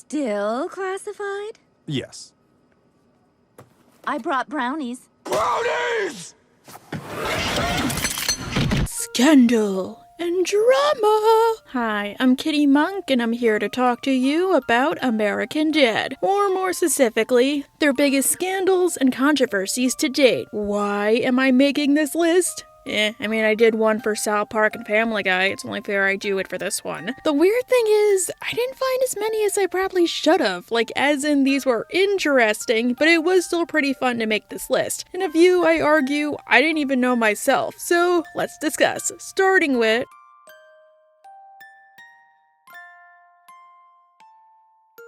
Still classified? Yes. I brought brownies. Brownies! Scandal and drama. Hi, I'm Kitty Monk, and I'm here to talk to you about American Dad, or more specifically, their biggest scandals and controversies to date. Why am I making this list? I did one for South Park and Family Guy. It's only fair I do it for this one. The weird thing is, I didn't find as many as I probably should have. As in these were interesting, but it was still pretty fun to make this list. And a few, I argue, I didn't even know myself. So, let's discuss. Starting with...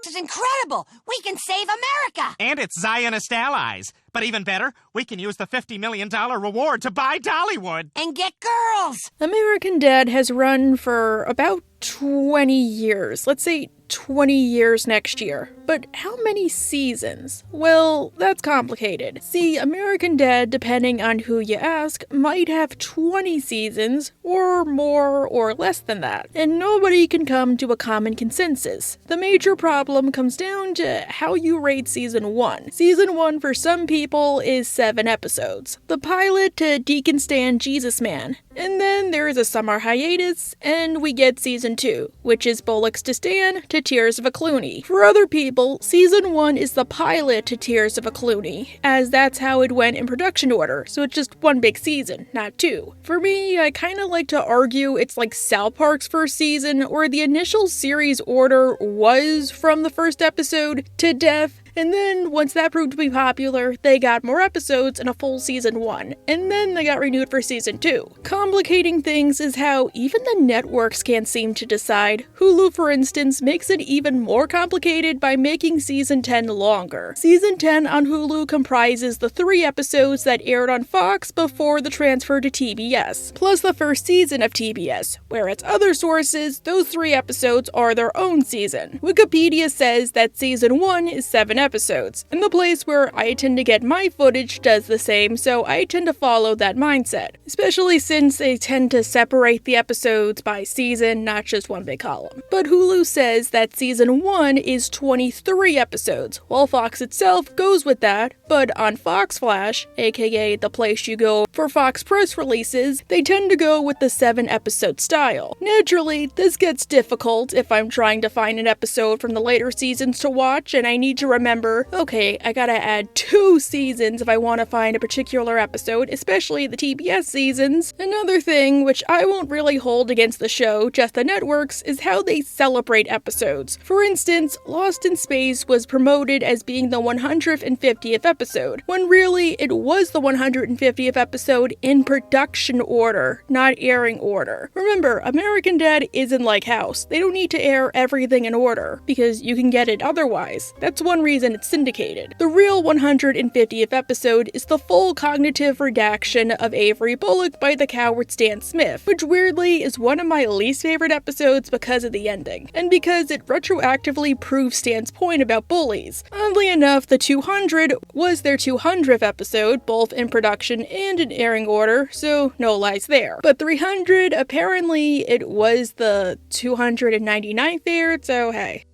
This is incredible! We can save America! And it's Zionist allies. But even better, we can use the $50 million reward to buy Dollywood. And get girls! American Dad has run for about 20 years. Let's say 20 years next year. But how many seasons? Well, that's complicated. See, American Dad, depending on who you ask, might have 20 seasons, or more or less than that. And nobody can come to a common consensus. The major problem comes down to how you rate Season 1. Season 1 for some people is 7 episodes. The pilot to Deacon Stan Jesus Man. And then there is a summer hiatus, and we get Season 2, which is Bullocks to Stan to Tears of a Clooney. For other people, Season 1 is the pilot to Tears of a Clooney, as that's how it went in production order, so it's just one big season, not two. For me, I kinda like to argue it's like South Park's first season, where the initial series order was from the first episode to death, and then, once that proved to be popular, they got more episodes and a full Season 1, and then they got renewed for Season 2. Complicating things is how even the networks can't seem to decide. Hulu, for instance, makes it even more complicated by making Season 10 longer. Season 10 on Hulu comprises the 3 episodes that aired on Fox before the transfer to TBS, plus the first season of TBS, whereas other sources, those 3 episodes are their own season. Wikipedia says that Season 1 is 7 episodes, and the place where I tend to get my footage does the same, so I tend to follow that mindset, especially since they tend to separate the episodes by season, not just one big column. But Hulu says that Season 1 is 23 episodes, while Fox itself goes with that, but on Fox Flash, aka the place you go for Fox press releases, they tend to go with the 7-episode style. Naturally, this gets difficult if I'm trying to find an episode from the later seasons to watch and I need to remember, okay, I gotta add 2 seasons if I want to find a particular episode, especially the TBS seasons. Another thing, which I won't really hold against the show, just the networks, is how they celebrate episodes. For instance, Lost in Space was promoted as being the 150th episode, when really it was the 150th episode in production order, not airing order. Remember, American Dad isn't like House. They don't need to air everything in order, because you can get it otherwise. That's one reason it's syndicated. The real 150th episode is the full cognitive redaction of Avery Bullock by the coward Stan Smith, which weirdly is one of my least favorite episodes because of the ending, and because it retroactively proves Stan's point about bullies. Oddly enough, the 200 was their 200th episode, both in production and in airing order, so no lies there. But 300, apparently it was the 299th aired, so hey.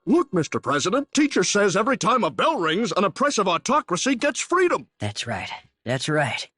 Look, Mr. President, teacher says every time a bell rings, an oppressive autocracy gets freedom. That's right. That's right.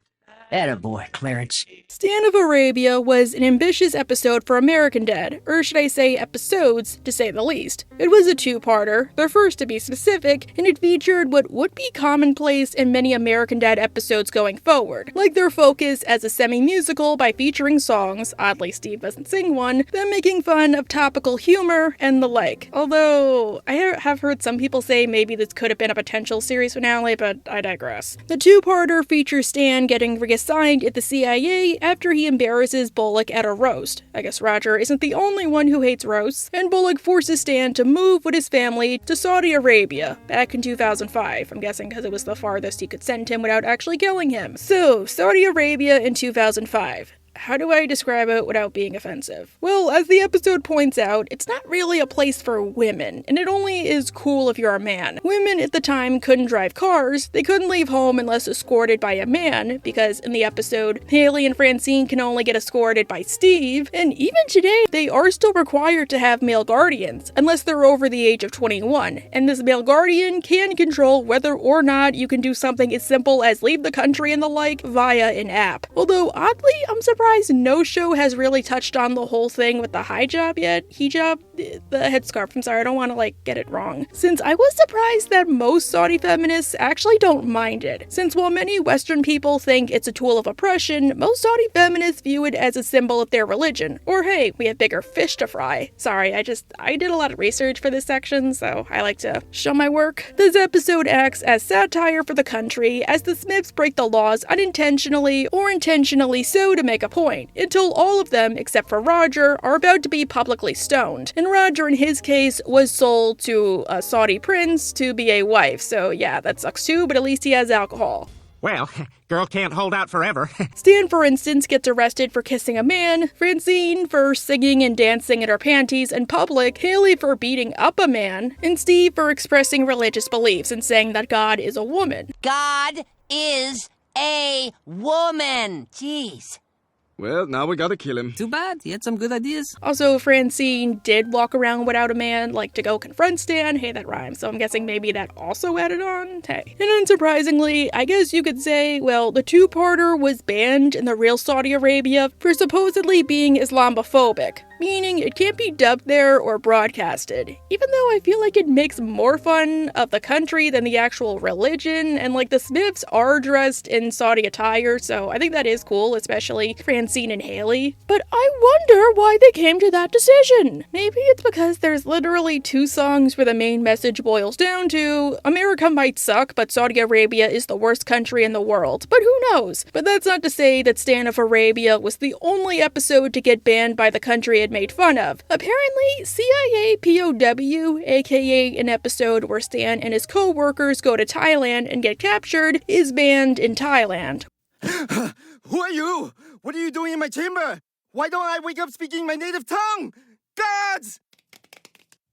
Attaboy, Clarence. Stan of Arabia was an ambitious episode for American Dad, or should I say episodes, to say the least. It was a 2-parter, their first to be specific, and it featured what would be commonplace in many American Dad episodes going forward, like their focus as a semi-musical by featuring songs, oddly Steve doesn't sing one, them making fun of topical humor, and the like. Although, I have heard some people say maybe this could have been a potential series finale, but I digress. The 2-parter features Stan getting reassigned at the CIA after he embarrasses Bullock at a roast. I guess Roger isn't the only one who hates roasts, and Bullock forces Stan to move with his family to Saudi Arabia back in 2005. I'm guessing because it was the farthest he could send him without actually killing him. So, Saudi Arabia in 2005. how do I describe it without being offensive? Well, as the episode points out, it's not really a place for women, and it only is cool if you're a man. Women at the time couldn't drive cars, they couldn't leave home unless escorted by a man, because in the episode, Haley and Francine can only get escorted by Steve, and even today, they are still required to have male guardians, unless they're over the age of 21, and this male guardian can control whether or not you can do something as simple as leave the country and the like via an app. Although, oddly, I'm surprised no show has really touched on the whole thing with the hijab yet. Hijab? The headscarf. I'm sorry, I don't want to, get it wrong. Since I was surprised that most Saudi feminists actually don't mind it. Since while many Western people think it's a tool of oppression, most Saudi feminists view it as a symbol of their religion. Or hey, we have bigger fish to fry. Sorry, I did a lot of research for this section, so I like to show my work. This episode acts as satire for the country, as the Smiths break the laws unintentionally or intentionally so to make a point, until all of them, except for Roger, are about to be publicly stoned. And Roger, in his case, was sold to a Saudi prince to be a wife, so yeah, that sucks too, but at least he has alcohol. Well, girl can't hold out forever. Stan, for instance, gets arrested for kissing a man, Francine for singing and dancing in her panties in public, Haley for beating up a man, and Steve for expressing religious beliefs and saying that God is a woman. God is a woman. Jeez. Well, now we gotta kill him. Too bad. He had some good ideas. Also, Francine did walk around without a man, to go confront Stan. Hey, that rhymes, so I'm guessing maybe that also added on. Hey. And unsurprisingly, I guess you could say, well, the two-parter was banned in the real Saudi Arabia for supposedly being Islamophobic, meaning it can't be dubbed there or broadcasted, even though I feel like it makes more fun of the country than the actual religion, and the Smiths are dressed in Saudi attire, so I think that is cool, especially Francine and Haley. But I wonder why they came to that decision. Maybe it's because there's literally two songs where the main message boils down to, America might suck, but Saudi Arabia is the worst country in the world. But who knows? But that's not to say that Stan of Arabia was the only episode to get banned by the country it made fun of. Apparently, CIA POW, aka an episode where Stan and his co-workers go to Thailand and get captured, is banned in Thailand. Who are you? What are you doing in my chamber? Why don't I wake up speaking my native tongue? Gods!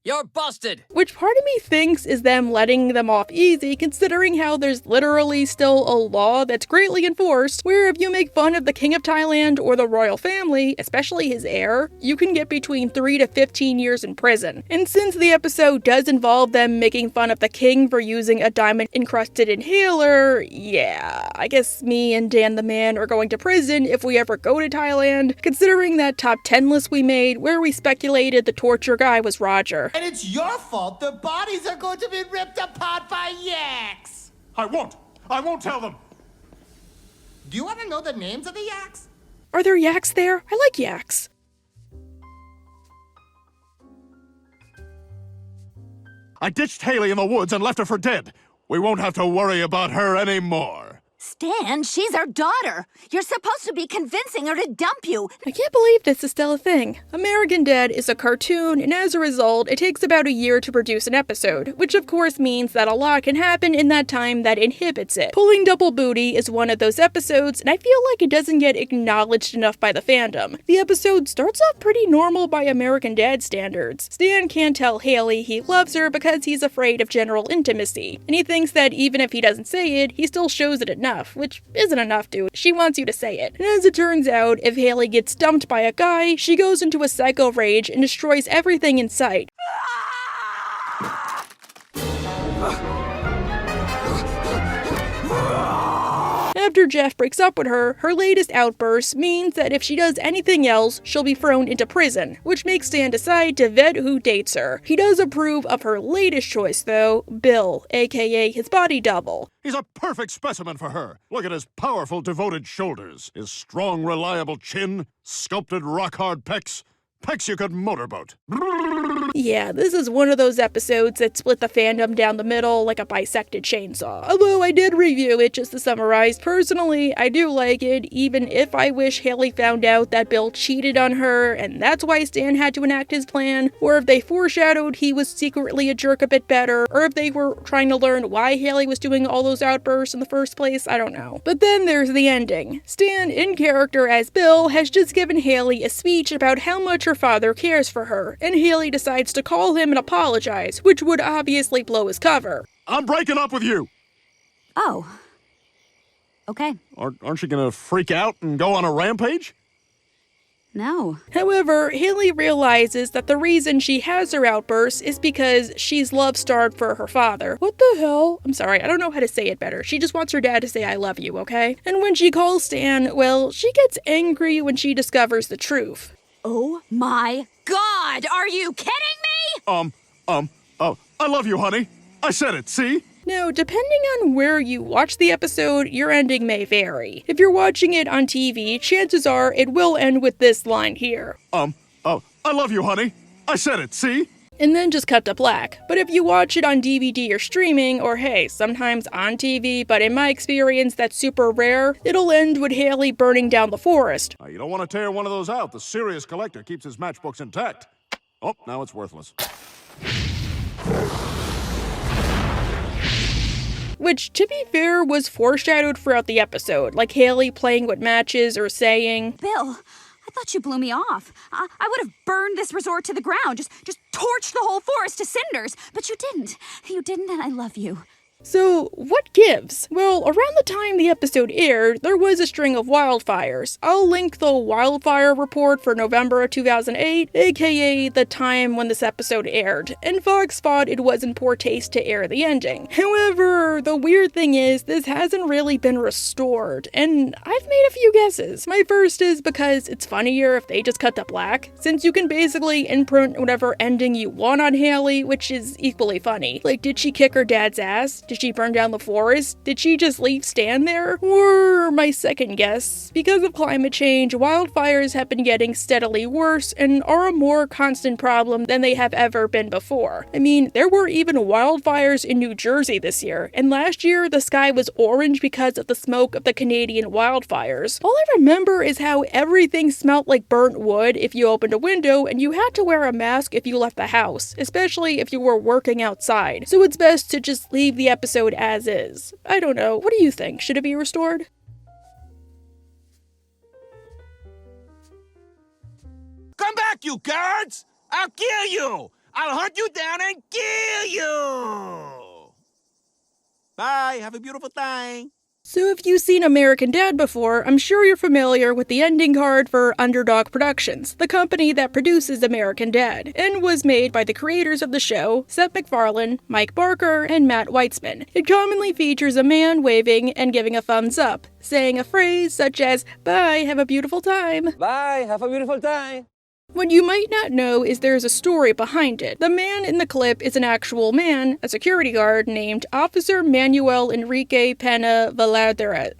You're busted! Which part of me thinks is them letting them off easy, considering how there's literally still a law that's greatly enforced, where if you make fun of the King of Thailand or the royal family, especially his heir, you can get between 3 to 15 years in prison. And since the episode does involve them making fun of the king for using a diamond-encrusted inhaler, yeah, I guess me and Dan the Man are going to prison if we ever go to Thailand, considering that top 10 list we made where we speculated the torture guy was Roger. And it's your fault the bodies are going to be ripped apart by yaks! I won't tell them. Do you want to know the names of the yaks? Are there yaks there? I like yaks. I ditched Haley in the woods and left her for dead. We won't have to worry about her anymore. Stan, she's our daughter. You're supposed to be convincing her to dump you. I can't believe this is still a thing. American Dad is a cartoon, and as a result, it takes about a year to produce an episode, which of course means that a lot can happen in that time that inhibits it. Pulling Double Booty is one of those episodes, and I feel like it doesn't get acknowledged enough by the fandom. The episode starts off pretty normal by American Dad standards. Stan can't tell Haley he loves her because he's afraid of general intimacy, and he thinks that even if he doesn't say it, he still shows it enough. Which isn't enough, dude. She wants you to say it. And as it turns out, if Haley gets dumped by a guy, she goes into a psycho rage and destroys everything in sight. After Jeff breaks up with her, her latest outburst means that if she does anything else, she'll be thrown into prison, which makes Stan decide to vet who dates her. He does approve of her latest choice though, Bill, aka his body double. He's a perfect specimen for her. Look at his powerful, devoted shoulders, his strong, reliable chin, sculpted rock-hard pecs. Pecs you could motorboat. Yeah, this is one of those episodes that split the fandom down the middle like a bisected chainsaw. Although I did review it, just to summarize, personally, I do like it, even if I wish Haley found out that Bill cheated on her, and that's why Stan had to enact his plan, or if they foreshadowed he was secretly a jerk a bit better, or if they were trying to learn why Haley was doing all those outbursts in the first place, I don't know. But then there's the ending. Stan, in character as Bill, has just given Haley a speech about how much her father cares for her, and Haley decides to call him and apologize, which would obviously blow his cover. I'm breaking up with you. Oh. Okay. Aren't you gonna freak out and go on a rampage? No. However, Haley realizes that the reason she has her outbursts is because she's love-starved for her father. What the hell? I'm sorry, I don't know how to say it better. She just wants her dad to say I love you, okay? And when she calls Stan, well, she gets angry when she discovers the truth. Oh my God! Are you kidding me? I love you, honey. I said it, see? Now, depending on where you watch the episode, your ending may vary. If you're watching it on TV, chances are it will end with this line here. I love you, honey. I said it, see? And then just cut to black. But if you watch it on DVD or streaming, or hey, sometimes on TV, but in my experience that's super rare, it'll end with Haley burning down the forest. You don't want to tear one of those out. The serious collector keeps his matchbooks intact. Oh, now it's worthless. Which, to be fair, was foreshadowed throughout the episode, like Haley playing with matches or saying, Bill, I thought you blew me off. I would have burned this resort to the ground, just torched the whole forest to cinders. But you didn't. You didn't, and I love you. So, what gives? Well, around the time the episode aired, there was a string of wildfires. I'll link the wildfire report for November of 2008, aka the time when this episode aired, and Fox thought it was in poor taste to air the ending. However, the weird thing is, this hasn't really been restored, and I've made a few guesses. My first is because it's funnier if they just cut to black, since you can basically imprint whatever ending you want on Haley, which is equally funny. Like, did she kick her dad's ass? Did she burn down the forest? Did she just leave Stan there? Or my second guess, because of climate change, wildfires have been getting steadily worse and are a more constant problem than they have ever been before. I mean, there were even wildfires in New Jersey this year, and last year the sky was orange because of the smoke of the Canadian wildfires. All I remember is how everything smelled like burnt wood if you opened a window, and you had to wear a mask if you left the house, especially if you were working outside. So it's best to just leave the episode as is. I don't know. What do you think? Should it be restored? Come back, you guards! I'll kill you! I'll hunt you down and kill you! Bye, have a beautiful time. So if you've seen American Dad before, I'm sure you're familiar with the ending card for Underdog Productions, the company that produces American Dad, and was made by the creators of the show, Seth MacFarlane, Mike Barker, and Matt Weitzman. It commonly features a man waving and giving a thumbs up, saying a phrase such as, "Bye, have a beautiful time." Bye, have a beautiful time. What you might not know is there's a story behind it. The man in the clip is an actual man, a security guard named Officer Manuel Enrique Pena Valaders.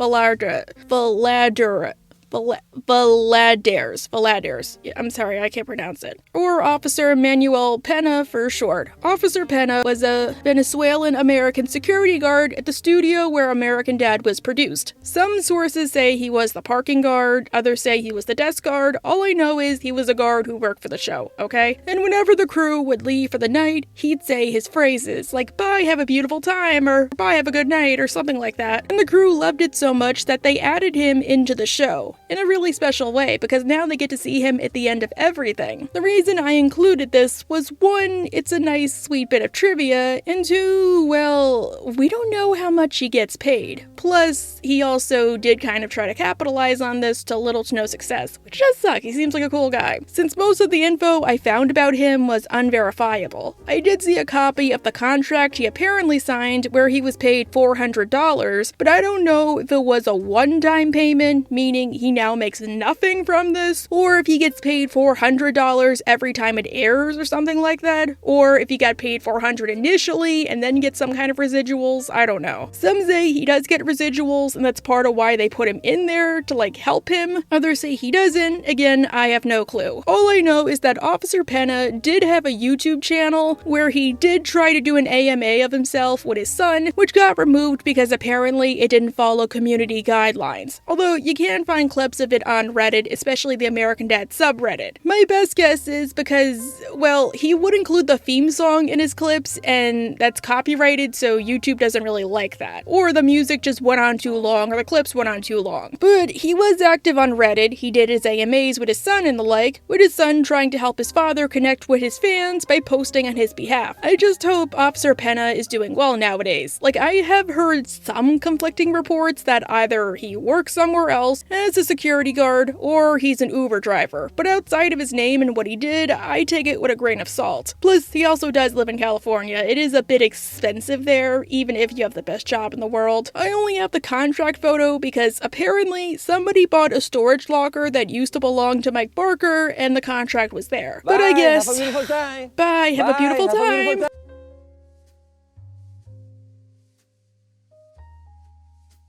Yeah, I'm sorry, I can't pronounce it. Or Officer Manuel Pena for short. Officer Pena was a Venezuelan-American security guard at the studio where American Dad was produced. Some sources say he was the parking guard, others say he was the desk guard. All I know is he was a guard who worked for the show, okay? And whenever the crew would leave for the night, he'd say his phrases like, "Bye, have a beautiful time," or "Bye, have a good night," or something like that. And the crew loved it so much that they added him into the show. In a really special way, because now they get to see him at the end of everything. The reason I included this was, one, it's a nice sweet bit of trivia, and two, well, we don't know how much he gets paid. Plus, he also did kind of try to capitalize on this to little to no success, which does suck. He seems like a cool guy. Since most of the info I found about him was unverifiable, I did see a copy of the contract he apparently signed where he was paid $400, but I don't know if it was a one-time payment, meaning he now makes nothing from this, or if he gets paid $400 every time it airs or something like that, or if he got paid $400 initially and then gets some kind of residuals, I don't know. Some say he does get residuals and that's part of why they put him in there to like help him. Others say he doesn't. Again, I have no clue. All I know is that Officer Penna did have a YouTube channel where he did try to do an AMA of himself with his son, which got removed because apparently it didn't follow community guidelines. Although you can find clips of it on Reddit, especially the American Dad subreddit. My best guess is because, well, he would include the theme song in his clips, and that's copyrighted, so YouTube doesn't really like that. Or the music just went on too long, or the clips went on too long. But he was active on Reddit. He did his AMAs with his son and the like, with his son trying to help his father connect with his fans by posting on his behalf. I just hope Officer Penna is doing well nowadays. Like, I have heard some conflicting reports that either he works somewhere else as a security guard, or he's an Uber driver. But outside of his name and what he did, I take it with a grain of salt. Plus, he also does live in California. It is a bit expensive there, even if you have the best job in the world. I only have the contract photo because apparently somebody bought a storage locker that used to belong to Mike Barker, and the contract was there. Bye, but I guess... have a beautiful time. Bye, have a beautiful Have a time. beautiful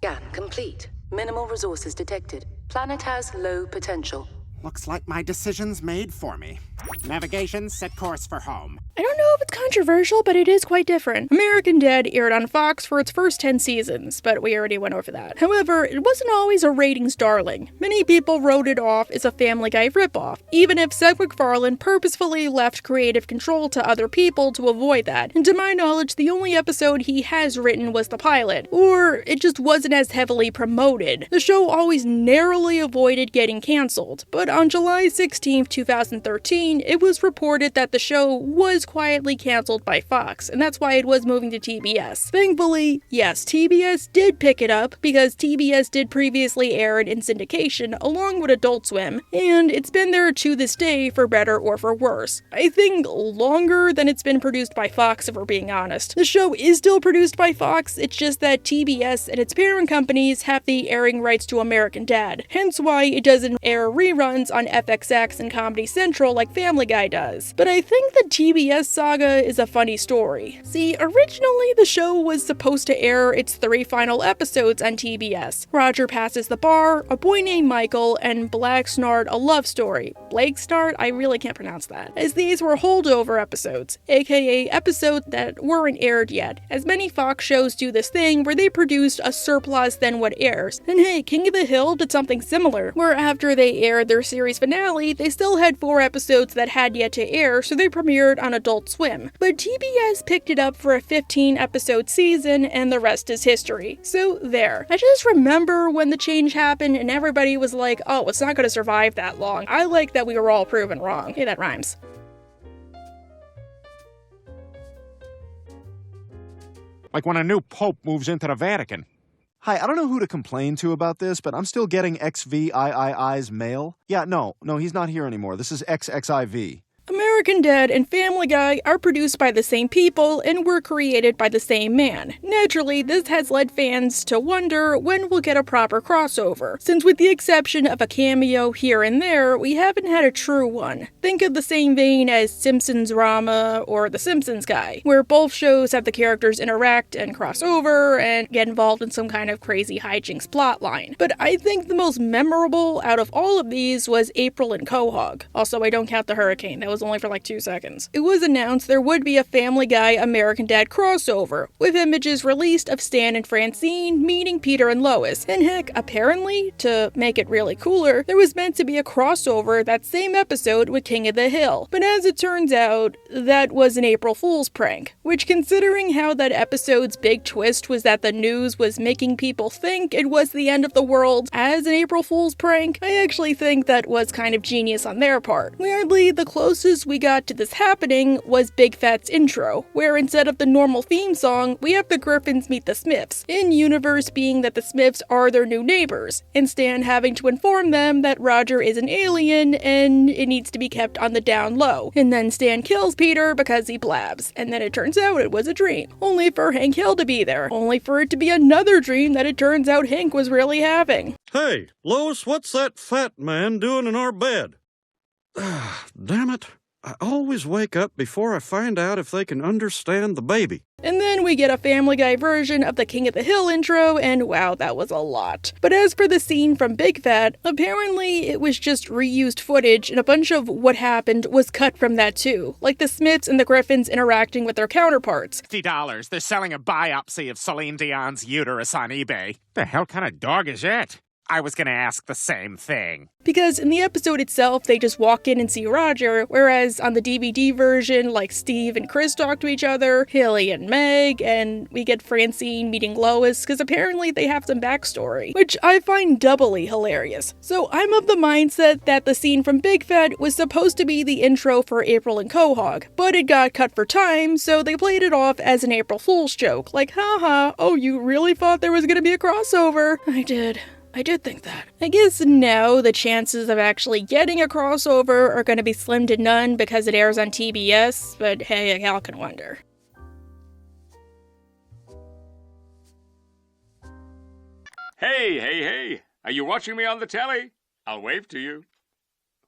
Scan complete. Minimal resources detected. Planet has low potential. Looks like my decision's made for me. Navigation, set course for home. I don't know if it's controversial, but it is quite different. American Dad aired on Fox for its first 10 seasons, but we already went over that. However, it wasn't always a ratings darling. Many people wrote it off as a Family Guy ripoff, even if Seth MacFarlane purposefully left creative control to other people to avoid that. And to my knowledge, the only episode he has written was the pilot, or it just wasn't as heavily promoted. The show always narrowly avoided getting cancelled, but on July 16, 2013, it was reported that the show was quietly cancelled by Fox, and that's why it was moving to TBS. Thankfully, yes, TBS did pick it up, because TBS did previously air it in syndication along with Adult Swim, and it's been there to this day for better or for worse. I think longer than it's been produced by Fox, if we're being honest. The show is still produced by Fox, it's just that TBS and its parent companies have the airing rights to American Dad, hence why it doesn't air reruns on FXX and Comedy Central like Family Guy does. But I think the TBS saga is a funny story. See, originally the show was supposed to air its 3 final episodes on TBS. Roger Passes the Bar, A Boy Named Michael, and Black Snart, A Love Story. Blake Snart? I really can't pronounce that. As these were holdover episodes, aka episodes that weren't aired yet, as many Fox shows do this thing where they produced a surplus than what airs. And hey, King of the Hill did something similar, where after they aired their series finale, they still had 4 episodes that had yet to air, so they premiered on Adult Swim. But TBS picked it up for a 15-episode season, and the rest is history. So there. I just remember when the change happened and everybody was like, oh, it's not going to survive that long. I like that we were all proven wrong. Hey, that rhymes. Like when a new pope moves into the Vatican. Hi, I don't know who to complain to about this, but I'm still getting XVIII's mail. Yeah, no, he's not here anymore. This is XXIV. American Dad and Family Guy are produced by the same people and were created by the same man. Naturally, this has led fans to wonder when we'll get a proper crossover, since with the exception of a cameo here and there, we haven't had a true one. Think of the same vein as Simpsons Rama or The Simpsons Guy, where both shows have the characters interact and cross over and get involved in some kind of crazy hijinks plotline. But I think the most memorable out of all of these was April and Quahog. Also, I don't count the hurricane. That was only for like 2 seconds. It was announced there would be a Family Guy American Dad crossover, with images released of Stan and Francine meeting Peter and Lois. And heck, apparently, to make it really cooler, there was meant to be a crossover that same episode with King of the Hill. But as it turns out, that was an April Fool's prank, which, considering how that episode's big twist was that the news was making people think it was the end of the world as an April Fool's prank, I actually think that was kind of genius on their part. Weirdly, the closest we we got to this happening was Big Fat's intro, where instead of the normal theme song, we have the Griffins meet the Smiths, in-universe being that the Smiths are their new neighbors, and Stan having to inform them that Roger is an alien and it needs to be kept on the down low. And then Stan kills Peter because he blabs, and then it turns out it was a dream, only for Hank Hill to be there, only for it to be another dream that it turns out Hank was really having. Hey, Lois, what's that fat man doing in our bed? Damn it. I always wake up before I find out if they can understand the baby. And then we get a Family Guy version of the King of the Hill intro, and wow, that was a lot. But as for the scene from Big Fat, apparently it was just reused footage, and a bunch of what happened was cut from that too, like the Smiths and the Griffins interacting with their counterparts. $50. They're selling a biopsy of Celine Dion's uterus on eBay. The hell kind of dog is it? I was gonna ask the same thing. Because in the episode itself, they just walk in and see Roger, whereas on the DVD version, like Steve and Chris talk to each other, Haley and Meg, and we get Francine meeting Lois, because apparently they have some backstory, which I find doubly hilarious. So I'm of the mindset that the scene from Big Fat was supposed to be the intro for April and Quahog, but it got cut for time, so they played it off as an April Fool's joke, like, haha, oh, you really thought there was gonna be a crossover? I did think that. I guess now the chances of actually getting a crossover are going to be slim to none because it airs on TBS, but hey, y'all can wonder. Hey, are you watching me on the telly? I'll wave to you.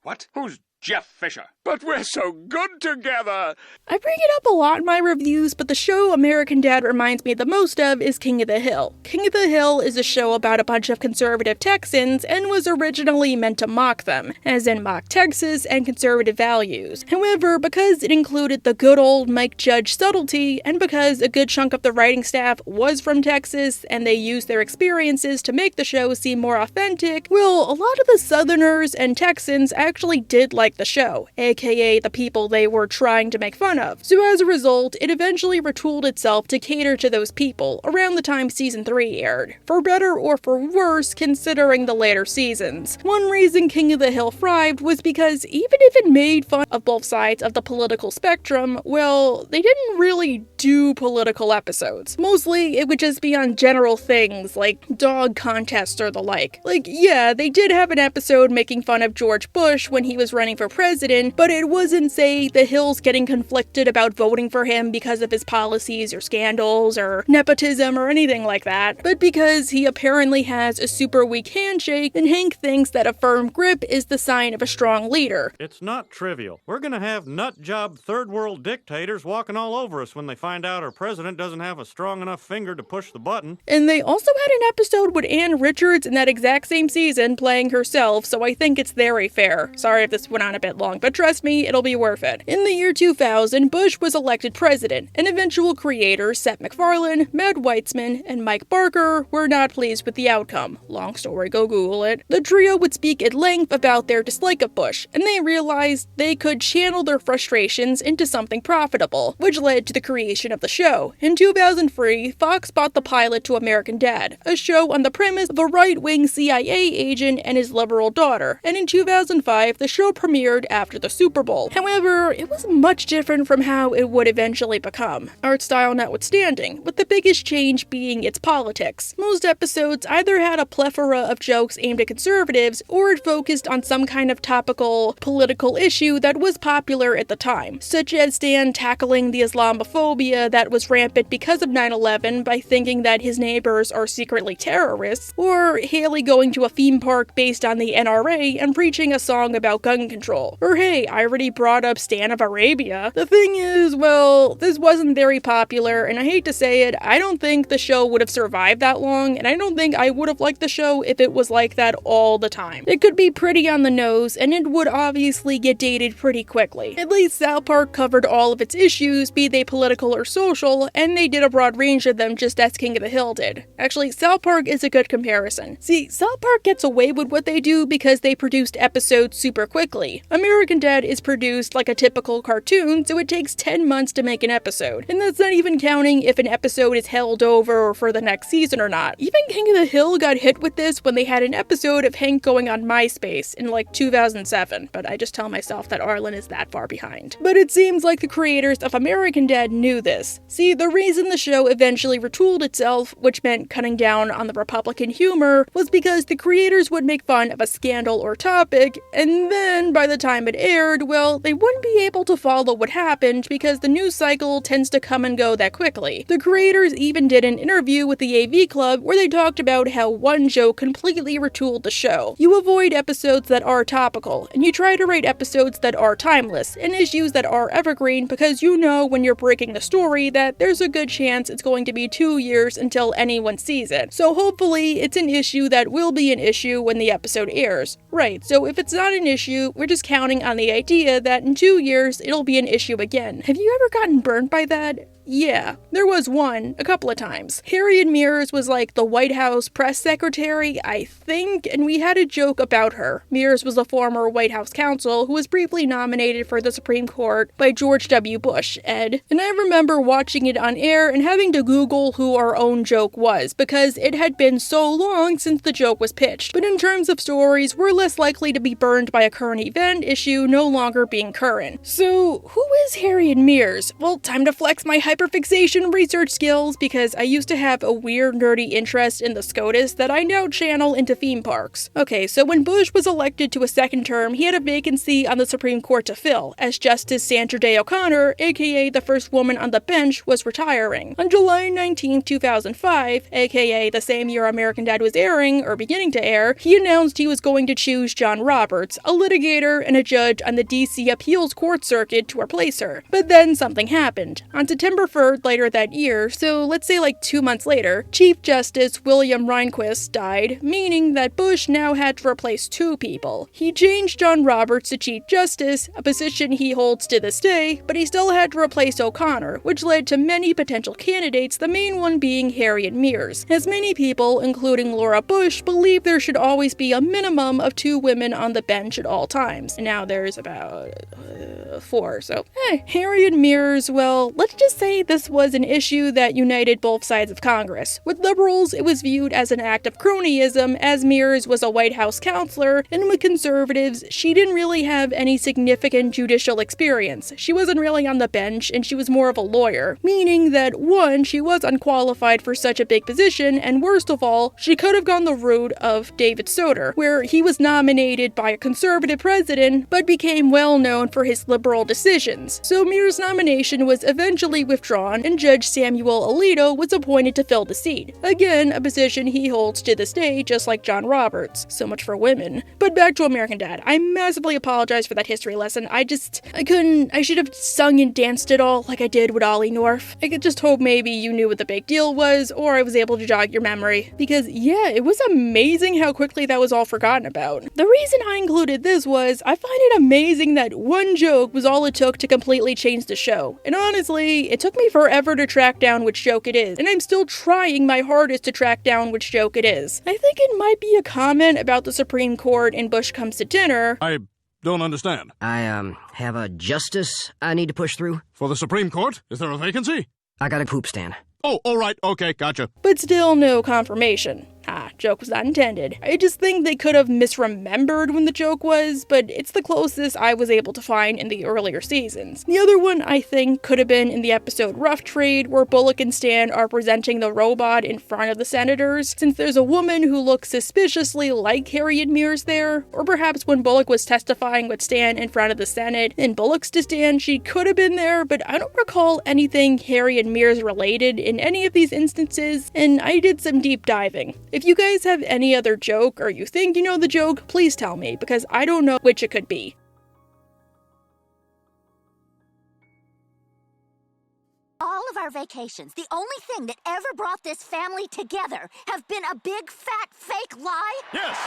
What? Who's Jeff Fisher? But we're so good together! I bring it up a lot in my reviews, but the show American Dad reminds me the most of is King of the Hill. King of the Hill is a show about a bunch of conservative Texans and was originally meant to mock them, as in mock Texas and conservative values. However, because it included the good old Mike Judge subtlety, and because a good chunk of the writing staff was from Texas and they used their experiences to make the show seem more authentic, well, a lot of the Southerners and Texans actually did like the show, aka the people they were trying to make fun of. So as a result, it eventually retooled itself to cater to those people around the time season 3 aired, for better or for worse considering the later seasons. One reason King of the Hill thrived was because even if it made fun of both sides of the political spectrum, well, they didn't really do political episodes. Mostly, it would just be on general things like dog contests or the like. Like, yeah, they did have an episode making fun of George Bush when he was running for president, but it wasn't, say, the Hills getting conflicted about voting for him because of his policies or scandals or nepotism or anything like that, but because he apparently has a super weak handshake and Hank thinks that a firm grip is the sign of a strong leader. It's not trivial. We're gonna have nut-job third-world dictators walking all over us when they find out our president doesn't have a strong enough finger to push the button. And they also had an episode with Ann Richards in that exact same season playing herself, so I think it's very fair. Sorry if this went on a bit long, but trust me, it'll be worth it. In the year 2000, Bush was elected president, and eventual creators Seth MacFarlane, Matt Weitzman, and Mike Barker were not pleased with the outcome. Long story, go Google it. The trio would speak at length about their dislike of Bush, and they realized they could channel their frustrations into something profitable, which led to the creation of the show. In 2003, Fox bought the pilot to American Dad, a show on the premise of a right-wing CIA agent and his liberal daughter, and in 2005, the show premiered after the Super Bowl. However, it was much different from how it would eventually become, art style notwithstanding, with the biggest change being its politics. Most episodes either had a plethora of jokes aimed at conservatives, or it focused on some kind of topical political issue that was popular at the time, such as Stan tackling the Islamophobia that was rampant because of 9/11 by thinking that his neighbors are secretly terrorists, or Haley going to a theme park based on the NRA and preaching a song about gun control, or hey, I already brought up Stan of Arabia. The thing is, well, this wasn't very popular, and I hate to say it, I don't think the show would have survived that long, and I don't think I would have liked the show if it was like that all the time. It could be pretty on the nose, and it would obviously get dated pretty quickly. At least South Park covered all of its issues, be they political or social, and they did a broad range of them just as King of the Hill did. Actually, South Park is a good comparison. See, South Park gets away with what they do because they produced episodes super quickly, see. American Dad is produced like a typical cartoon, so it takes 10 months to make an episode. And that's not even counting if an episode is held over for the next season or not. Even King of the Hill got hit with this when they had an episode of Hank going on MySpace in like 2007, but I just tell myself that Arlen is that far behind. But it seems like the creators of American Dad knew this. See, the reason the show eventually retooled itself, which meant cutting down on the Republican humor, was because the creators would make fun of a scandal or topic, and then by the time it aired, well, they wouldn't be able to follow what happened because the news cycle tends to come and go that quickly. The creators even did an interview with the AV Club where they talked about how one joke completely retooled the show. You avoid episodes that are topical, and you try to write episodes that are timeless, and issues that are evergreen because you know when you're breaking the story that there's a good chance it's going to be 2 years until anyone sees it. So hopefully it's an issue that will be an issue when the episode airs. Right, so if it's not an issue, we're just counting on the idea that in 2 years it'll be an issue again. Have you ever gotten burnt by that? Yeah, there was one, a couple of times. Harriet Miers was like the White House press secretary, I think, and we had a joke about her. Miers was a former White House counsel who was briefly nominated for the Supreme Court by George W. Bush, Ed. And I remember watching it on air and having to Google who our own joke was, because it had been so long since the joke was pitched. But in terms of stories, we're less likely to be burned by a current event issue no longer being current. So, who is Harriet Miers? Well, time to flex my hyperfixation research skills, because I used to have a weird nerdy interest in the SCOTUS that I now channel into theme parks. Okay, so when Bush was elected to a second term, he had a vacancy on the Supreme Court to fill, as Justice Sandra Day O'Connor, aka the first woman on the bench, was retiring. On July 19, 2005, aka the same year American Dad was airing, or beginning to air, he announced he was going to choose John Roberts, a litigator and a judge on the DC Appeals Court Circuit, to replace her. But then something happened. On September 3rd later that year, so let's say like 2 months later, Chief Justice William Rehnquist died, meaning that Bush now had to replace 2 people. He changed John Roberts to Chief Justice, a position he holds to this day, but he still had to replace O'Connor, which led to many potential candidates, the main one being Harriet Miers, as many people, including Laura Bush, believe there should always be a minimum of 2 women on the bench at all times. And now there's about 4, so Harriet Miers, well, let's just say this was an issue that united both sides of Congress. With liberals, it was viewed as an act of cronyism, as Miers was a White House counselor, and with conservatives, she didn't really have any significant judicial experience. She wasn't really on the bench, and she was more of a lawyer, meaning that 1, she was unqualified for such a big position, and worst of all, she could have gone the route of David Soter, where he was nominated by a conservative president, but became well known for his liberal decisions. So Miers' nomination was eventually withdrawn, and Judge Samuel Alito was appointed to fill the seat. Again, a position he holds to this day, just like John Roberts. So much for women. But back to American Dad. I massively apologize for that history lesson. I should have sung and danced it all like I did with Ollie North. I could just hope maybe you knew what the big deal was, or I was able to jog your memory. Because yeah, it was amazing how quickly that was all forgotten about. The reason I included this was, I find it amazing that one joke was all it took to completely change the show. And honestly, it took me forever to track down which joke it is, and I'm still trying my hardest to track down which joke it is. I think it might be a comment about the Supreme Court in Bush Comes to Dinner. I don't understand. I, have a justice I need to push through. For the Supreme Court? Is there a vacancy? I got a poop stand. Oh, all right, okay, gotcha. But still no confirmation. Joke was not intended. I just think they could have misremembered when the joke was, but it's the closest I was able to find in the earlier seasons. The other one, I think, could have been in the episode Rough Trade, where Bullock and Stan are presenting the robot in front of the senators, since there's a woman who looks suspiciously like Harriet Miers there, or perhaps when Bullock was testifying with Stan in front of the Senate, and Bullock's to Stan, she could have been there, but I don't recall anything Harriet Miers related in any of these instances, and I did some deep diving. If you guys have any other joke, or you think you know the joke, please tell me, because I don't know which it could be. All of our vacations, the only thing that ever brought this family together, have been a big, fat, fake lie? Yes!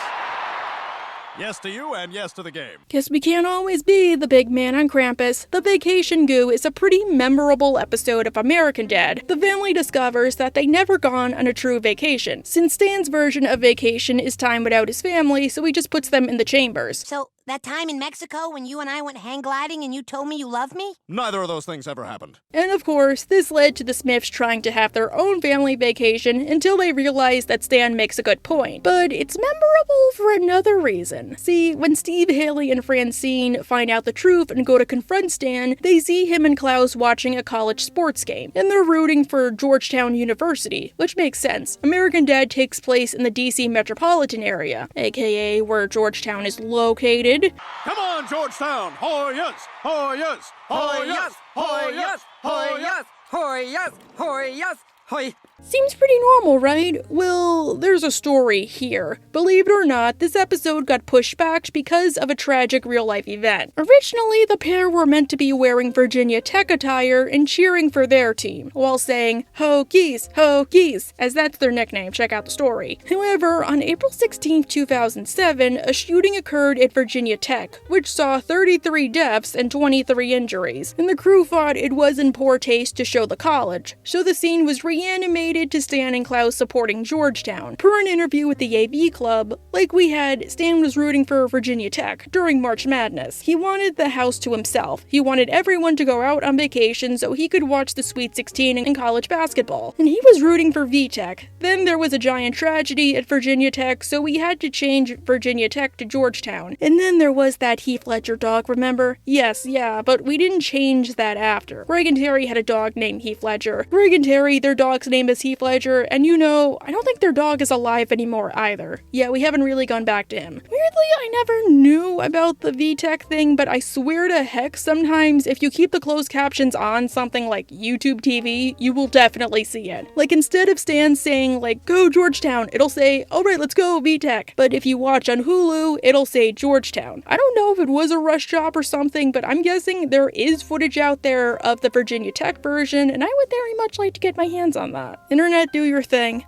Yes to you, and yes to the game. Guess we can't always be the big man on Krampus. The Vacation Goo is a pretty memorable episode of American Dad. The family discovers that they never gone on a true vacation, since Stan's version of vacation is time without his family, so he just puts them in the chambers. So That time in Mexico when you and I went hang gliding and you told me you loved me? Neither of those things ever happened. And of course, this led to the Smiths trying to have their own family vacation until they realized that Stan makes a good point. But it's memorable for another reason. See, when Steve, Haley, and Francine find out the truth and go to confront Stan, they see him and Klaus watching a college sports game, and they're rooting for Georgetown University, which makes sense. American Dad takes place in the DC metropolitan area, aka where Georgetown is located. Come on, Georgetown! Hoy yes! Hoy yes! Hoy yes! Hoy yes! Hoy yes! Hoy yes! Hoy yes! Hoy. Seems pretty normal, right? Well, there's a story here. Believe it or not, this episode got pushed back because of a tragic real-life event. Originally, the pair were meant to be wearing Virginia Tech attire and cheering for their team, while saying, Hokies, Hokies, as that's their nickname, check out the story. However, on April 16, 2007, a shooting occurred at Virginia Tech, which saw 33 deaths and 23 injuries, and the crew thought it was in poor taste to show the college, so the scene was reanimated to Stan and Klaus supporting Georgetown. Per an interview with the AV Club, like we had, Stan was rooting for Virginia Tech during March Madness. He wanted the house to himself. He wanted everyone to go out on vacation so he could watch the Sweet 16 in college basketball. And he was rooting for VTech. Then there was a giant tragedy at Virginia Tech, so we had to change Virginia Tech to Georgetown. And then there was that Heath Ledger dog, remember? Yes, yeah, but we didn't change that after. Greg and Terry had a dog named Heath Ledger. Greg and Terry, their dog's name is Heath Ledger, and you know, I don't think their dog is alive anymore either. Yeah, we haven't really gone back to him. Weirdly, I never knew about the VTech thing, but I swear to heck, sometimes if you keep the closed captions on something like YouTube TV, you will definitely see it. Like, instead of Stan saying, like, go Georgetown, it'll say, alright, let's go VTech. But if you watch on Hulu, it'll say Georgetown. I don't know if it was a rush job or something, but I'm guessing there is footage out there of the Virginia Tech version, and I would very much like to get my hands on that. Internet, do your thing.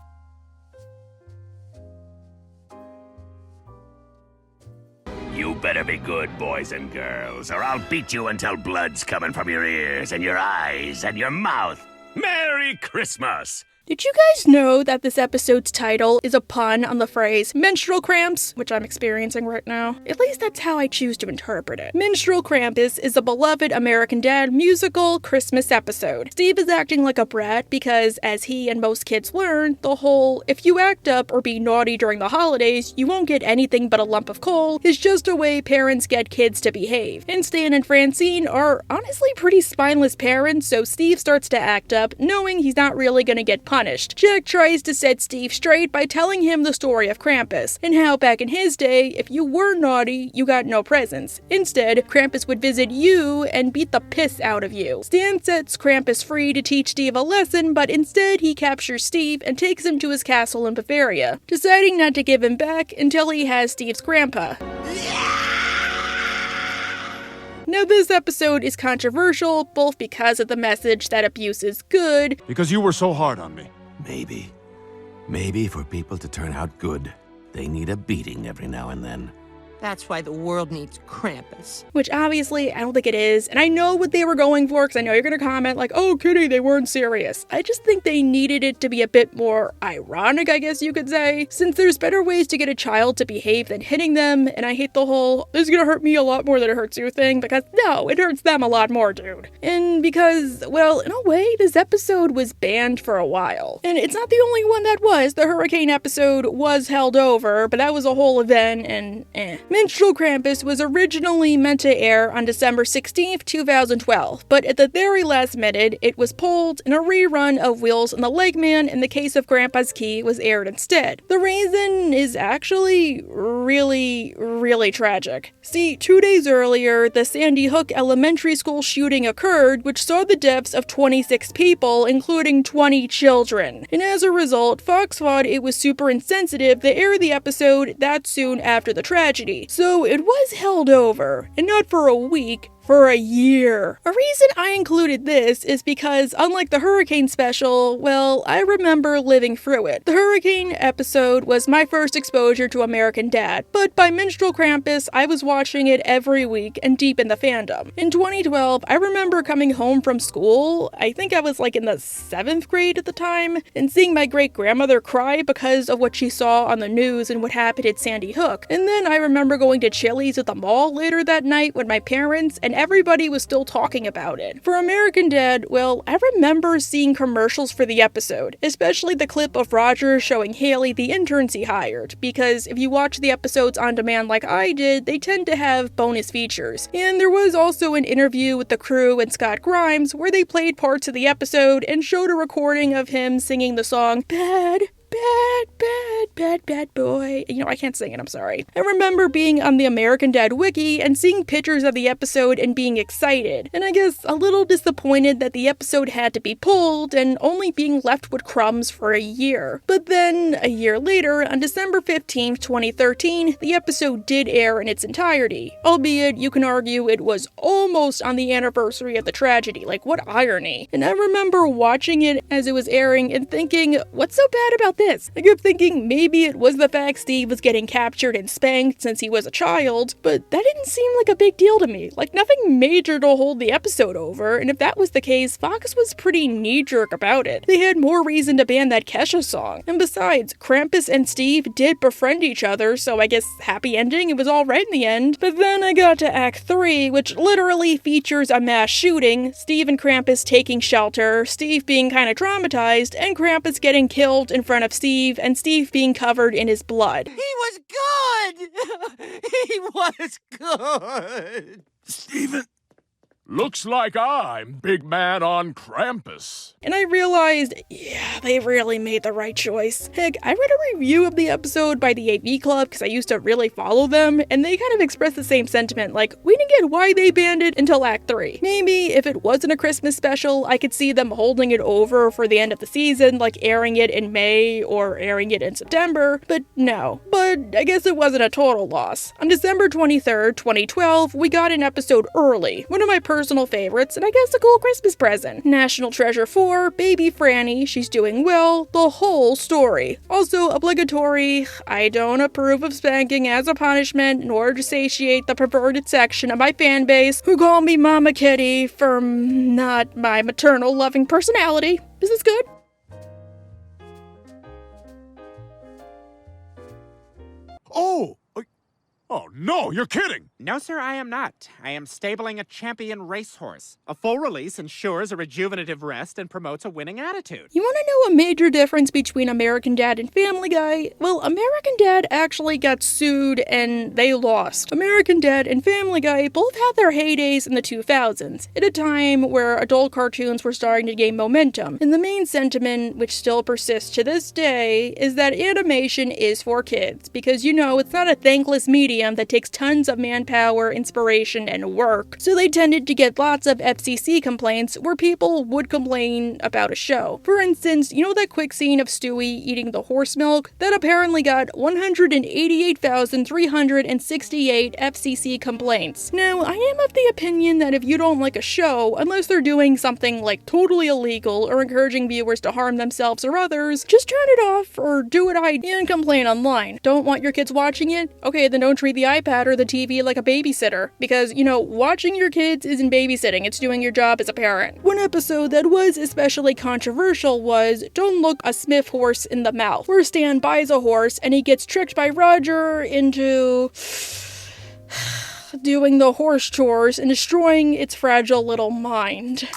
You better be good, boys and girls, or I'll beat you until blood's coming from your ears and your eyes and your mouth. Merry Christmas! Did you guys know that this episode's title is a pun on the phrase menstrual cramps, which I'm experiencing right now? At least that's how I choose to interpret it. Minstrel Krampus is a beloved American Dad musical Christmas episode. Steve is acting like a brat because, as he and most kids learn, the whole if you act up or be naughty during the holidays, you won't get anything but a lump of coal is just a way parents get kids to behave. And Stan and Francine are honestly pretty spineless parents, so Steve starts to act up, knowing he's not really gonna get punished. Jack tries to set Steve straight by telling him the story of Krampus, and how back in his day, if you were naughty, you got no presents. Instead, Krampus would visit you and beat the piss out of you. Stan sets Krampus free to teach Steve a lesson, but instead he captures Steve and takes him to his castle in Bavaria, deciding not to give him back until he has Steve's grandpa. Now, this episode is controversial, both because of the message that abuse is good. Because you were so hard on me. Maybe for people to turn out good, they need a beating every now and then. That's why the world needs Krampus. Which obviously, I don't think it is. And I know what they were going for, because I know you're going to comment like, oh, Kitty, they weren't serious. I just think they needed it to be a bit more ironic, I guess you could say. Since there's better ways to get a child to behave than hitting them, and I hate the whole, this is going to hurt me a lot more than it hurts you thing, because no, it hurts them a lot more, dude. And because, well, in a way, this episode was banned for a while. And it's not the only one that was. The hurricane episode was held over, but that was a whole event, and Minstrel Krampus was originally meant to air on December 16th, 2012, but at the very last minute, it was pulled and a rerun of Wheels and the Leg Man in the Case of Grandpa's Key was aired instead. The reason is actually really tragic. See, 2 days earlier, the Sandy Hook Elementary School shooting occurred, which saw the deaths of 26 people, including 20 children. And as a result, Fox thought it was super insensitive to air the episode that soon after the tragedy. So it was held over, and not for a week, for a year. A reason I included this is because, unlike the hurricane special, well, I remember living through it. The hurricane episode was my first exposure to American Dad, but by Minstrel Krampus, I was watching it every week and deep in the fandom. In 2012, I remember coming home from school, I think I was like in the 7th grade at the time, and seeing my great-grandmother cry because of what she saw on the news and what happened at Sandy Hook. And then I remember going to Chili's at the mall later that night with my parents, and everybody was still talking about it. For American Dad, well, I remember seeing commercials for the episode, especially the clip of Roger showing Haley the interns he hired, because if you watch the episodes on demand like I did, they tend to have bonus features. And there was also an interview with the crew and Scott Grimes where they played parts of the episode and showed a recording of him singing the song Bad, Bad, Bad, Bad, Bad Boy. You know, I can't sing it, I'm sorry. I remember being on the American Dad wiki and seeing pictures of the episode and being excited, and I guess a little disappointed that the episode had to be pulled and only being left with crumbs for a year. But then, a year later, on December 15th, 2013, the episode did air in its entirety, albeit you can argue it was almost on the anniversary of the tragedy. Like, what irony. And I remember watching it as it was airing and thinking, what's so bad about this? I kept thinking maybe it was the fact Steve was getting captured and spanked since he was a child, but that didn't seem like a big deal to me. Like, nothing major to hold the episode over, and if that was the case, Fox was pretty knee-jerk about it. They had more reason to ban that Kesha song. And besides, Krampus and Steve did befriend each other, so I guess happy ending, it was all right in the end. But then I got to Act 3, which literally features a mass shooting, Steve and Krampus taking shelter, Steve being kinda traumatized, and Krampus getting killed in front of Steve, and Steve being covered in his blood. He was good! He was good! Steven, looks like I'm big man on Krampus. And I realized, yeah, they really made the right choice. Heck, I read a review of the episode by the AV Club because I used to really follow them, and they kind of expressed the same sentiment, like, we didn't get why they banned it until Act 3. Maybe if it wasn't a Christmas special, I could see them holding it over for the end of the season, like airing it in May or airing it in September, but no. But I guess it wasn't a total loss. On December 23rd, 2012, we got an episode early, one of my personal favorites, and I guess a cool Christmas present. National Treasure 4, Baby Franny, She's Doing Well, the whole story. Also obligatory, I don't approve of spanking as a punishment in order to satiate the perverted section of my fan base who call me Mama Kitty for not my maternal loving personality. Is this good? Oh, no, you're kidding! No, sir, I am not. I am stabling a champion racehorse. A full release ensures a rejuvenative rest and promotes a winning attitude. You want to know a major difference between American Dad and Family Guy? Well, American Dad actually got sued and they lost. American Dad and Family Guy both had their heydays in the 2000s, at a time where adult cartoons were starting to gain momentum. And the main sentiment, which still persists to this day, is that animation is for kids, because you know, it's not a thankless medium that takes tons of manpower, inspiration, and work. So they tended to get lots of FCC complaints where people would complain about a show. For instance, you know that quick scene of Stewie eating the horse milk? That apparently got 188,368 FCC complaints. Now, I am of the opinion that if you don't like a show, unless they're doing something like totally illegal or encouraging viewers to harm themselves or others, just turn it off or do what I do and complain online. Don't want your kids watching it? Okay, then don't treat the iPad or the TV like a babysitter, because, you know, watching your kids isn't babysitting, it's doing your job as a parent. One episode that was especially controversial was Don't Look a Smith Horse in the Mouth, where Stan buys a horse and he gets tricked by Roger into doing the horse chores and destroying its fragile little mind.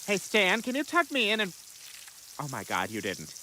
Hey, Stan, can you tuck me in and... Oh my god, you didn't.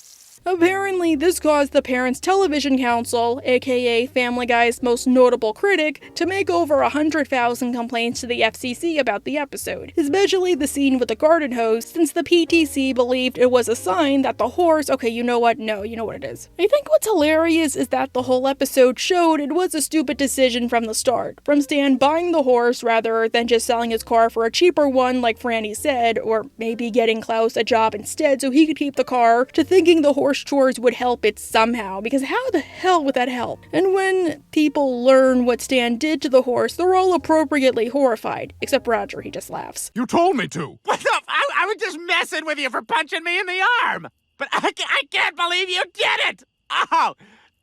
Apparently, this caused the Parents Television Council, aka Family Guy's most notable critic, to make over 100,000 complaints to the FCC about the episode, especially the scene with the garden hose, since the PTC believed it was a sign that the horse— okay, you know what? No, you know what it is. I think what's hilarious is that the whole episode showed it was a stupid decision from the start, from Stan buying the horse rather than just selling his car for a cheaper one like Franny said, or maybe getting Klaus a job instead so he could keep the car, to thinking the horse horse chores would help it somehow, because how the hell would that help? And when people learn what Stan did to the horse, they're all appropriately horrified. Except Roger, he just laughs. You told me to. What the? I was just messing with you for punching me in the arm. But I can't believe you did it. Oh,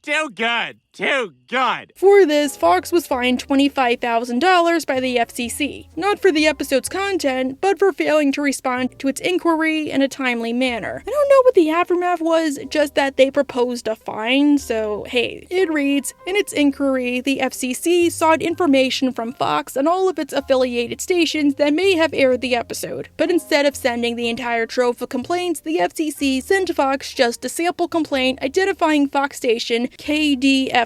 too good. Too good. For this, Fox was fined $25,000 by the FCC, not for the episode's content, but for failing to respond to its inquiry in a timely manner. I don't know what the aftermath was, just that they proposed a fine, so hey. It reads, in its inquiry, the FCC sought information from Fox and all of its affiliated stations that may have aired the episode, but instead of sending the entire trove of complaints, the FCC sent Fox just a sample complaint identifying Fox station KDFW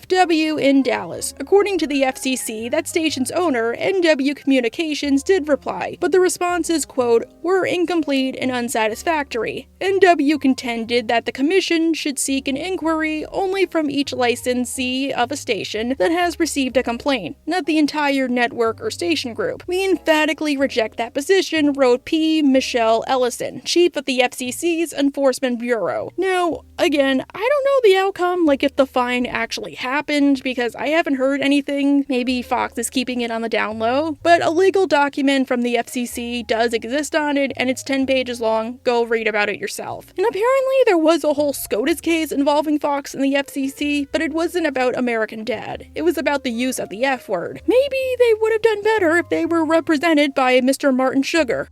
in Dallas. According to the FCC, that station's owner, NW Communications, did reply, but the responses, quote, were incomplete and unsatisfactory. NW contended that the commission should seek an inquiry only from each licensee of a station that has received a complaint, not the entire network or station group. We emphatically reject that position, wrote P. Michelle Ellison, chief of the FCC's Enforcement Bureau. Now, again, I don't know the outcome, like if the fine actually happened, because I haven't heard anything. Maybe Fox is keeping it on the down low, but a legal document from the FCC does exist on it, and it's 10 pages long. Go read about it yourself. And apparently there was a whole SCOTUS case involving Fox and the FCC, but it wasn't about American Dad. It was about the use of the F word. Maybe they would have done better if they were represented by Mr. Martin Sugar.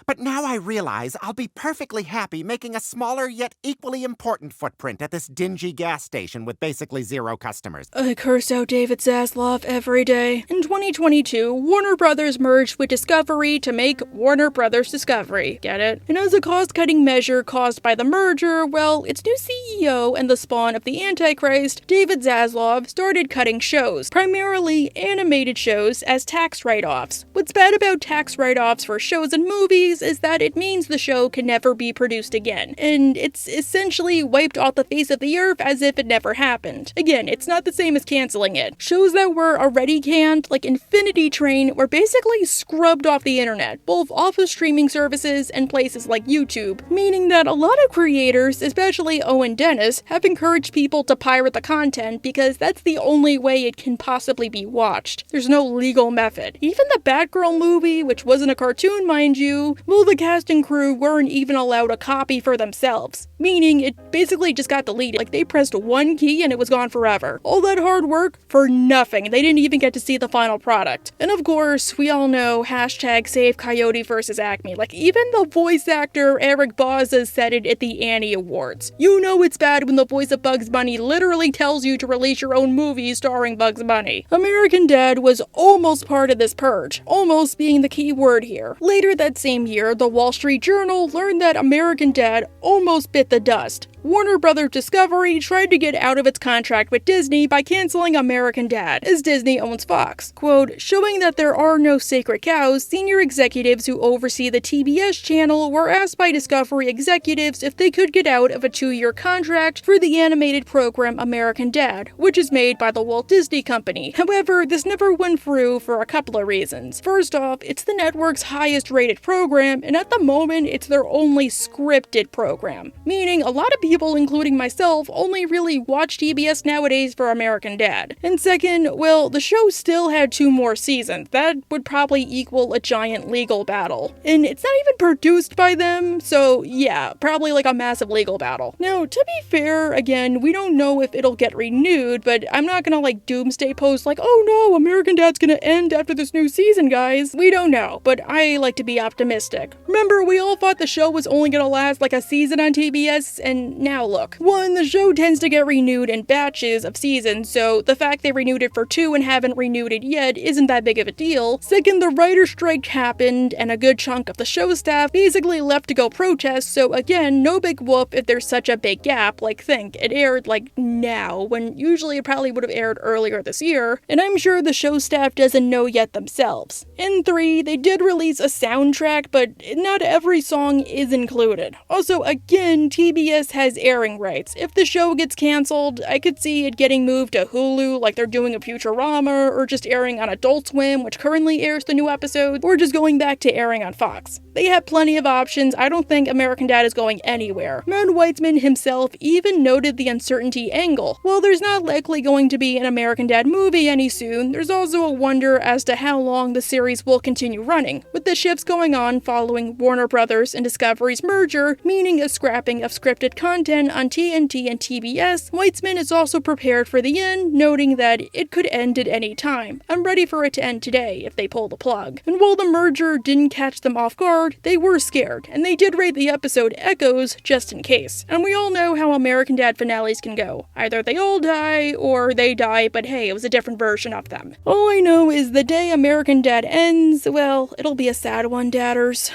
But now I realize I'll be perfectly happy making a smaller yet equally important footprint at this dingy gas station with basically zero customers. I curse out David Zaslav every day. In 2022, Warner Brothers merged with Discovery to make Warner Brothers Discovery. Get it? And as a cost-cutting measure caused by the merger, well, its new CEO and the spawn of the Antichrist, David Zaslav, started cutting shows, primarily animated shows, as tax write-offs. What's bad about tax write-offs for shows and movies is that it means the show can never be produced again, and it's essentially wiped off the face of the earth as if it never happened. Again, it's not the same as canceling it. Shows that were already canned, like Infinity Train, were basically scrubbed off the internet, both off of streaming services and places like YouTube, meaning that a lot of creators, especially Owen Dennis, have encouraged people to pirate the content because that's the only way it can possibly be watched. There's no legal method. Even the Batgirl movie, which wasn't a cartoon, mind you, well, the cast and crew weren't even allowed a copy for themselves, meaning it basically just got deleted. Like, they pressed one key and it was gone forever. All that hard work for nothing. They didn't even get to see the final product. And of course, we all know #Save Coyote vs. Acme. Like, even the voice actor Eric Bauza said it at the Annie Awards. You know it's bad when the voice of Bugs Bunny literally tells you to release your own movie starring Bugs Bunny. American Dad was almost part of this purge, almost being the key word here. Later that same year, the Wall Street Journal learned that American Dad almost bit the dust. Warner Brothers Discovery tried to get out of its contract with Disney by canceling American Dad, as Disney owns Fox. Quote, showing that there are no sacred cows, senior executives who oversee the TBS channel were asked by Discovery executives if they could get out of a 2-year contract for the animated program American Dad, which is made by the Walt Disney Company. However, this never went through for a couple of reasons. First off, it's the network's highest rated program, and at the moment, it's their only scripted program, meaning a lot of people, including myself, only really watch TBS nowadays for American Dad. And second, well, the show still had 2 more seasons. That would probably equal a giant legal battle. And it's not even produced by them, so yeah, probably like a massive legal battle. Now, to be fair, again, we don't know if it'll get renewed, but I'm not gonna like doomsday post like, oh no, American Dad's gonna end after this new season, guys. We don't know, but I like to be optimistic. Remember, we all thought the show was only gonna last like a season on TBS, and now look. 1, the show tends to get renewed in batches of seasons, so the fact they renewed it for 2 and haven't renewed it yet isn't that big of a deal. Second, the writer's strike happened, and a good chunk of the show staff basically left to go protest, so again, no big whoop if there's such a big gap. Like, think, it aired like now, when usually it probably would have aired earlier this year, and I'm sure the show staff doesn't know yet themselves. And 3, they did release a soundtrack, but not every song is included. Also, again, TBS has airing rights. If the show gets canceled, I could see it getting moved to Hulu like they're doing a Futurama, or just airing on Adult Swim, which currently airs the new episodes, or just going back to airing on Fox. They have plenty of options. I don't think American Dad is going anywhere. Matt Weitzman himself even noted the uncertainty angle. While there's not likely going to be an American Dad movie any soon, there's also a wonder as to how long the series will continue running, with the shifts going on following Warner Brothers and Discovery's merger, meaning a scrapping of scripted content on TNT and TBS. Weitzman is also prepared for the end, noting that it could end at any time. I'm ready for it to end today if they pull the plug. And while the merger didn't catch them off guard, they were scared, and they did rate the episode Echoes just in case. And we all know how American Dad finales can go. Either they all die, or they die, but hey, it was a different version of them. All I know is the day American Dad ends, well, it'll be a sad one, Dadders.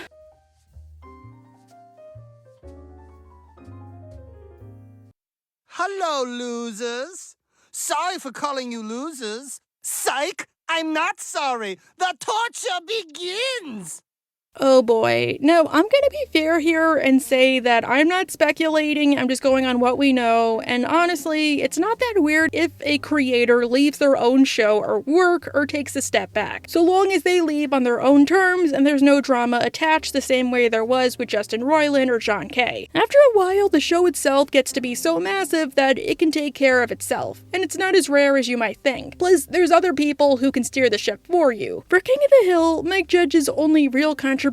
Hello, losers. Sorry for calling you losers. Psych! I'm not sorry. The torture begins! Oh boy. No, I'm gonna be fair here and say that I'm not speculating, I'm just going on what we know, and honestly, it's not that weird if a creator leaves their own show or work or takes a step back. So long as they leave on their own terms and there's no drama attached the same way there was with Justin Roiland or John Kay. After a while, the show itself gets to be so massive that it can take care of itself, and it's not as rare as you might think. Plus, there's other people who can steer the ship for you. For King of the Hill, Mike Judge's only real contribution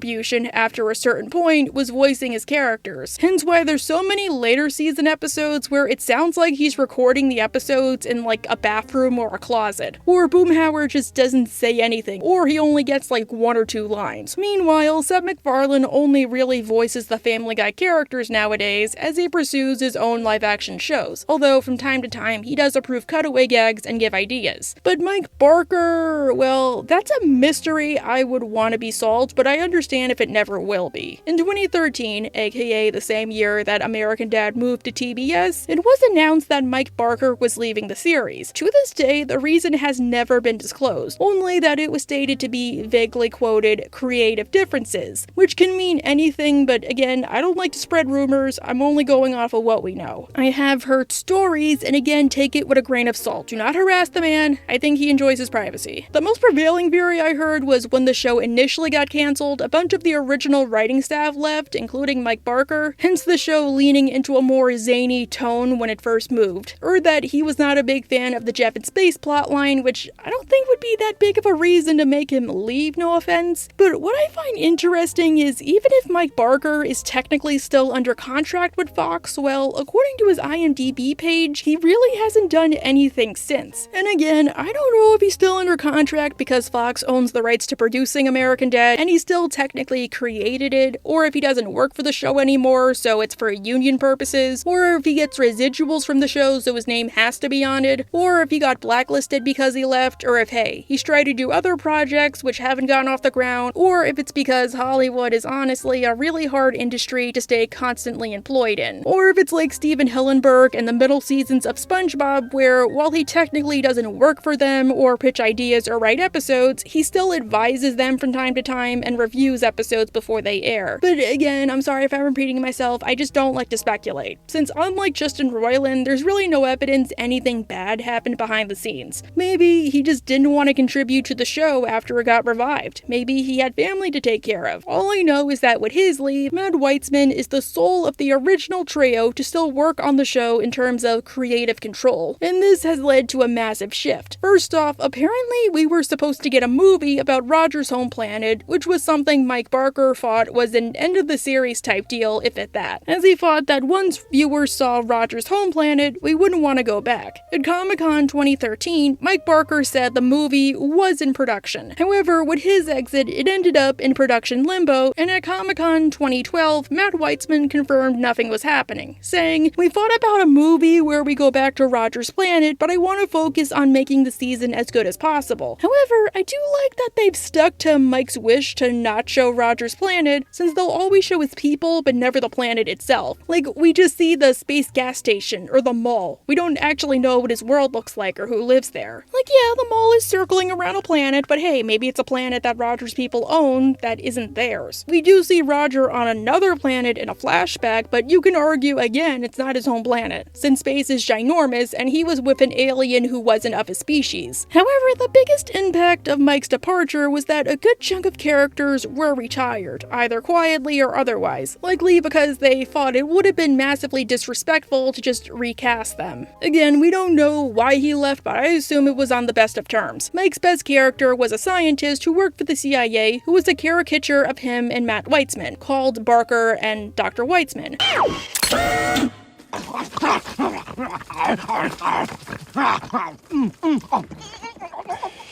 after a certain point was voicing his characters, hence why there's so many later season episodes where it sounds like he's recording the episodes in like a bathroom or a closet, or Boomhauer just doesn't say anything, or he only gets like 1 or 2 lines. Meanwhile, Seth MacFarlane only really voices the Family Guy characters nowadays as he pursues his own live-action shows, although from time to time he does approve cutaway gags and give ideas. But Mike Barker, well, that's a mystery I would want to be solved, but I understand if it never will be. In 2013, aka the same year that American Dad moved to TBS, it was announced that Mike Barker was leaving the series. To this day, the reason has never been disclosed, only that it was stated to be vaguely quoted creative differences, which can mean anything, but again, I don't like to spread rumors, I'm only going off of what we know. I have heard stories, and again, take it with a grain of salt. Do not harass the man, I think he enjoys his privacy. The most prevailing theory I heard was when the show initially got cancelled, a bunch of the original writing staff left, including Mike Barker, hence the show leaning into a more zany tone when it first moved. Or that he was not a big fan of the Jeff in Space plotline, which I don't think would be that big of a reason to make him leave, no offense. But what I find interesting is even if Mike Barker is technically still under contract with Fox, well, according to his IMDb page, he really hasn't done anything since. And again, I don't know if he's still under contract because Fox owns the rights to producing American Dad, and he's still technically created it, or if he doesn't work for the show anymore, so it's for union purposes, or if he gets residuals from the show, so his name has to be on it, or if he got blacklisted because he left, or if, hey, he's tried to do other projects which haven't gone off the ground, or if it's because Hollywood is honestly a really hard industry to stay constantly employed in, or if it's like Steven Hillenburg in the middle seasons of SpongeBob, where while he technically doesn't work for them or pitch ideas or write episodes, he still advises them from time to time and reviews episodes before they air. But again, I'm sorry if I'm repeating myself, I just don't like to speculate. Since unlike Justin Roiland, there's really no evidence anything bad happened behind the scenes. Maybe he just didn't want to contribute to the show after it got revived. Maybe he had family to take care of. All I know is that with his leave, Matt Weitzman is the soul of the original trio to still work on the show in terms of creative control. And this has led to a massive shift. First off, apparently we were supposed to get a movie about Roger's home planet, which was something Mike Barker thought was an end-of-the-series type deal, if at that, as he thought that once viewers saw Roger's home planet, we wouldn't want to go back. At Comic-Con 2013, Mike Barker said the movie was in production. However, with his exit, it ended up in production limbo, and at Comic-Con 2012, Matt Weitzman confirmed nothing was happening, saying, "We thought about a movie where we go back to Roger's planet, but I want to focus on making the season as good as possible. However, I do like that they've stuck to Mike's wish to not show Roger's planet, since they'll always show his people, but never the planet itself. Like, we just see the space gas station, or the mall. We don't actually know what his world looks like or who lives there. Like, yeah, the mall is circling around a planet, but hey, maybe it's a planet that Roger's people own that isn't theirs. We do see Roger on another planet in a flashback, but you can argue again it's not his home planet, since space is ginormous and he was with an alien who wasn't of his species. However, the biggest impact of Mike's departure was that a good chunk of characters were retired, either quietly or otherwise, likely because they thought it would have been massively disrespectful to just recast them. Again, we don't know why he left, but I assume it was on the best of terms. Mike's best character was a scientist who worked for the CIA who was a caricature of him and Matt Weitzman, called Barker and Dr. Weitzman.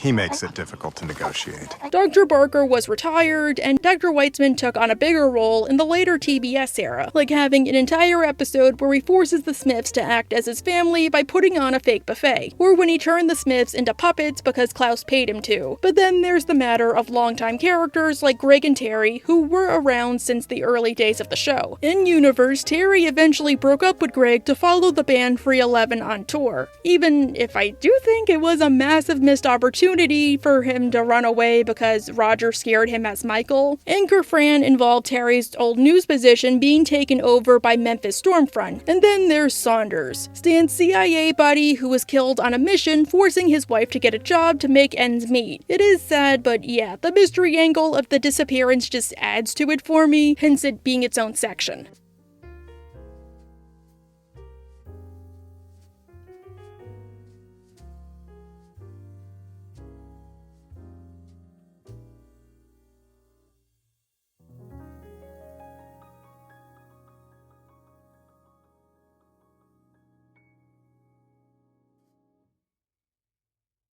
He makes it difficult to negotiate. Dr. Barker was retired, and Dr. Weitzman took on a bigger role in the later TBS era, like having an entire episode where he forces the Smiths to act as his family by putting on a fake buffet, or when he turned the Smiths into puppets because Klaus paid him to. But then there's the matter of longtime characters like Greg and Terry, who were around since the early days of the show. In-universe, Terry eventually broke up with Greg to follow the band Free 11 on tour, even if I do think it was a massive missed opportunity for him to run away because Roger scared him as Michael. Anchor Fran involved Terry's old news position being taken over by Memphis Stormfront. And then there's Saunders, Stan's CIA buddy who was killed on a mission forcing his wife to get a job to make ends meet. It is sad, but yeah, the mystery angle of the disappearance just adds to it for me, hence it being its own section.